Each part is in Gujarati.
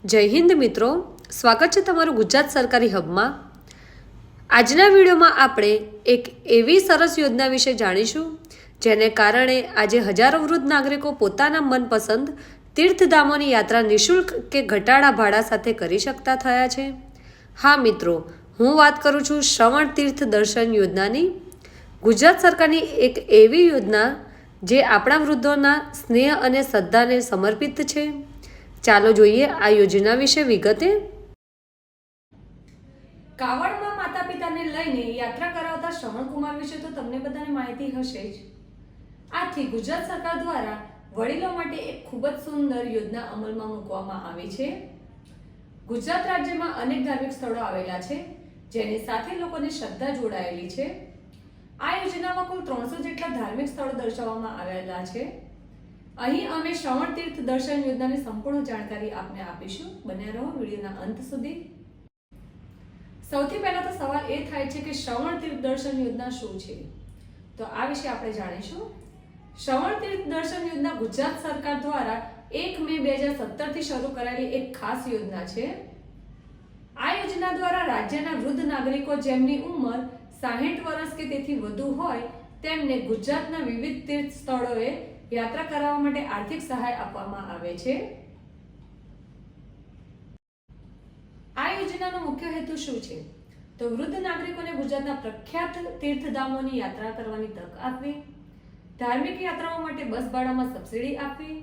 જય હિન્દ મિત્રો, સ્વાગત છે તમારું ગુજરાત સરકારી હબમાં। આજના વિડીયોમાં આપણે એક એવી સરસ યોજના વિશે જાણીશું જેને કારણે આજે હજારો વૃદ્ધ નાગરિકો પોતાના મનપસંદ તીર્થધામોની યાત્રા નિઃશુલ્ક કે ઘટાડા ભાડા સાથે કરી શકતા થયા છે। હા મિત્રો, હું વાત કરું છું શ્રવણ તીર્થ દર્શન યોજનાની। ગુજરાત સરકારની એક એવી યોજના જે આપણા વૃદ્ધોના સ્નેહ અને શ્રદ્ધાને સમર્પિત છે। ચાલો જોઈએ આ યોજના વિશે વિગતે। કાવડમાં માતા પિતાને લઈને યાત્રા કરાવતા શ્રવણકુમાર વિશે તો તમને બધાને માહિતી હશે જ। આથી ગુજરાત સરકાર દ્વારા વડીલો માટે એક ખૂબ જ સુંદર યોજના અમલમાં મૂકવામાં આવી છે। ગુજરાત રાજ્યમાં અનેક ધાર્મિક સ્થળો આવેલા છે જેની સાથે લોકોની શ્રદ્ધા જોડાયેલી છે। આ યોજનામાં કુલ 300 જેટલા ધાર્મિક સ્થળો દર્શાવવામાં આવેલા છે। અહીં અમે શ્રવણ તીર્થ દર્શન યોજનાની સંપૂર્ણ જાણકારી આપને આપીશું। બન્યા રહો વિડીયોના અંત સુધી। સૌથી પહેલા તો સવાલ એ થાય છે કે શ્રવણ તીર્થ દર્શન યોજના શું છે, તો આ વિશે આપણે જાણીશું। શ્રવણ તીર્થ દર્શન યોજના ગુજરાત સરકાર દ્વારા 1 મે 2017 થી શરૂ કરાયેલી એક ખાસ યોજના છે। આ યોજના દ્વારા રાજ્યના વૃદ્ધ નાગરિકો જેમની ઉંમર 60 વર્ષ કે તેથી વધુ હોય તેમને ગુજરાતના વિવિધ તીર્થ સ્થળોએ યાત્રા કરાવવા માટે આર્થિક સહાય આપવામાં આવે છે। આ યોજનાનો મુખ્ય હેતુ શું છે, તો વૃદ્ધ નાગરિકોને ગુજરાતના પ્રખ્યાત તીર્થધામોની યાત્રા કરવાની તક આપવી, ધાર્મિક યાત્રાઓ માટે બસ ભાડામાં સબસિડી આપવી,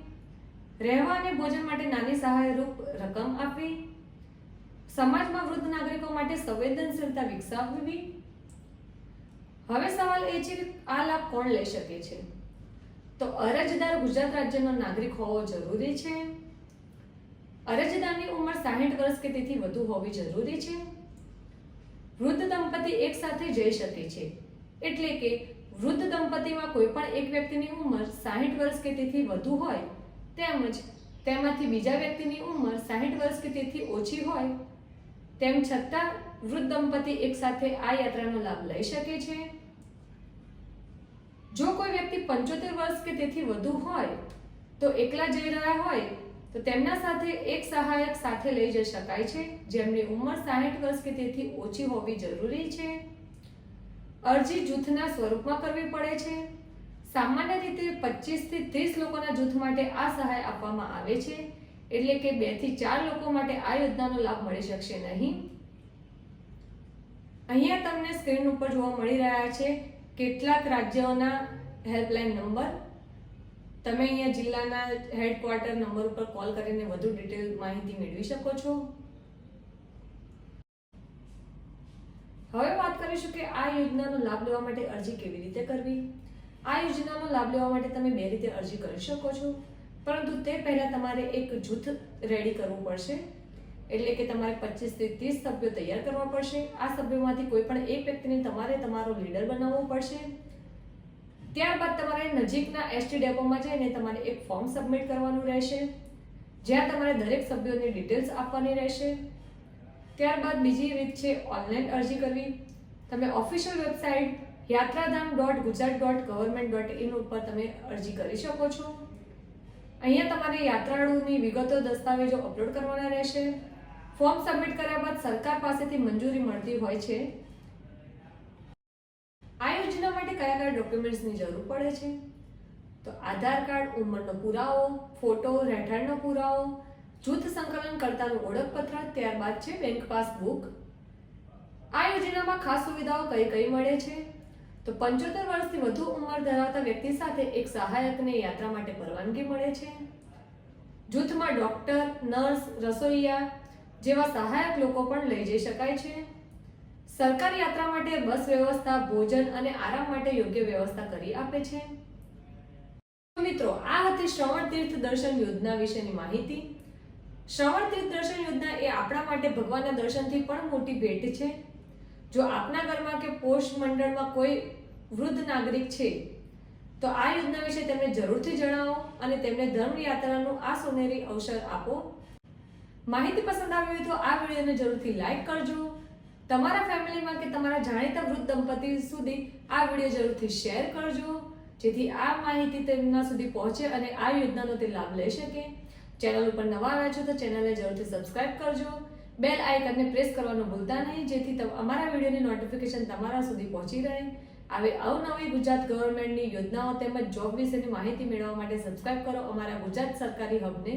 રહેવા અને ભોજન માટે નાની સહાયરૂપ રકમ આપવી, સમાજમાં વૃદ્ધ નાગરિકો માટે સંવેદનશીલતા વિકસાવવી। હવે સવાલ એ છે કે આ લાભ કોણ લઈ શકે છે, તો અરજદાર ગુજરાત રાજ્યનો નાગરિક હોવો જરૂરી છે। અરજદારની ઉંમર 60 વર્ષ કે તેથી વધુ હોવી જરૂરી છે। વૃદ્ધ દંપતી એક સાથે જઈ શકે છે, એટલે કે વૃદ્ધ દંપતીમાં કોઈ પણ એક વ્યક્તિની ઉંમર 60 વર્ષ કે તેથી વધુ હોય તેમજ તેમાંથી બીજા વ્યક્તિની ઉંમર 60 વર્ષ કે તેથી ઓછી હોય તેમ છતાં વૃદ્ધ દંપતી એક સાથે આ યાત્રાનો લાભ લઈ શકે છે। જો કોઈ વ્યક્તિ 75 વર્ષ કે તેથી વધુ હોય તો એકલા જઈ રહ્યા હોય તો તેમના સાથે એક સહાયક સાથે લઈ જઈ શકાય છે જેમની ઉંમર 60 વર્ષ કે તેથી ઓછી હોવી જરૂરી છે। અરજી જૂથના સ્વરૂપમાં કરવી પડે છે। સામાન્ય રીતે 25 થી 30 લોકોના જૂથ માટે આ સહાય આપવામાં આવે છે, એટલે કે 2 થી 4 લોકો માટે આ યોજનાનો લાભ મળી શકશે નહીં। અહીંયા તમને સ્ક્રીન ઉપર જોવા મળી રહ્યા છે કેટલાક રાજ્યોના હેલ્પલાઇન નંબર। તમે અહીંયા જિલ્લાના હેડક્વાર્ટર નંબર ઉપર કોલ કરીને વધુ ડિટેલ માહિતી મેળવી શકો છો। હવે વાત કરીશું કે આ યોજનાનો લાભ લેવા માટે અરજી કેવી રીતે કરવી। આ યોજનાનો લાભ લેવા માટે તમે 2 રીતે અરજી કરી શકો છો, પરંતુ તે પહેલા તમારે એક જૂથ રેડી કરવું પડશે, એટલે કે તમારે 25 થી 30 સભ્યો તૈયાર કરવા પડશે। આ સભ્યોમાંથી કોઈ પણ એક વ્યક્તિને તમારે તમારો લીડર બનાવવો પડશે। ત્યારબાદ તમારે નજીકના એસટી ડેપોમાં જઈને તમારે એક ફોર્મ સબમિટ કરવાનું રહેશે, જ્યાં તમારે દરેક સભ્યોની ડિટેલ્સ આપવાની રહેશે। ત્યારબાદ બીજી રીત છે ઓનલાઈન અરજી કરવી। તમે ઓફિશિયલ વેબસાઇટ yatraધામ.gujarat.government.in ઉપર તમે અરજી કરી શકો છો। અહીંયા તમારે યાત્રાળુની વિગતો દસ્તાવેજો અપલોડ કરવાના રહેશે। ફોર્મ સબમિટ કર્યા બાદ સરકાર પાસેથી મંજૂરી મળતી હોય છે। આ યોજના માટે કયા કયા ડોક્યુમેન્ટ્સની જરૂર પડે છે, તો આધાર કાર્ડ, ઉંમરનો પુરાવો, ફોટો, રહેઠાણનો પુરાવો, જૂથ સંકલન કર્તાનું ઓળખપત્ર, ત્યારબાદ છે બેંક પાસબુક। આ યોજનામાં ખાસ સુવિધાઓ કઈ કઈ મળે છે, તો 75 વર્ષથી વધુ ઉંમર ધરાવતા વ્યક્તિ સાથે એક સહાયકને યાત્રા માટે પરવાનગી મળે છે। જૂથમાં ડોક્ટર, નર્સ, રસોઈયા જેવા સહાયક લોકો પણ લઈ જઈ શકાય છે। સરકાર યાત્રા માટે બસ વ્યવસ્થા, ભોજન અને આરામ માટે યોગ્ય વ્યવસ્થા કરી આપે છે। મિત્રો, આ હતી શ્રવણ તીર્થ દર્શન યોજના વિશેની માહિતી। શ્રવણ તીર્થ દર્શન યોજના એ આપણા માટે ભગવાનના દર્શનથી પણ મોટી ભેટ છે। જો આપના ઘરમાં કે પોષ મંડળમાં કોઈ વૃદ્ધ નાગરિક છે તો આ યોજના વિશે તેમને જરૂરથી જણાવો અને તેમને ધર્મ યાત્રાનું આ સોનેરી અવસર આપો। માહિતી પસંદ આવી હોય તો આ વિડીયોને જરૂરથી લાઈક કરજો। તમારા ફેમિલીમાં કે તમારા જાણીતા વૃદ્ધ દંપતી સુધી આ વિડીયો જરૂરથી શેર કરજો, જેથી આ માહિતી તેમના સુધી પહોંચે અને આ યોજનાનો તે લાભ લઈ શકે। ચેનલ ઉપર નવા આવ્યા છો તો ચેનલને જરૂરથી સબસ્ક્રાઇબ કરજો, બેલ આઇકનને પ્રેસ કરવાનું ભૂલતા નહીં, જેથી અમારા વિડીયોની નોટિફિકેશન તમારા સુધી પહોંચી રહે. આવી અવનવી ગુજરાત ગવર્મેન્ટની યોજનાઓ તેમજ જોબ વિશેની માહિતી મેળવવા માટે સબસ્ક્રાઇબ કરો અમારા ગુજરાત સરકારી હબને.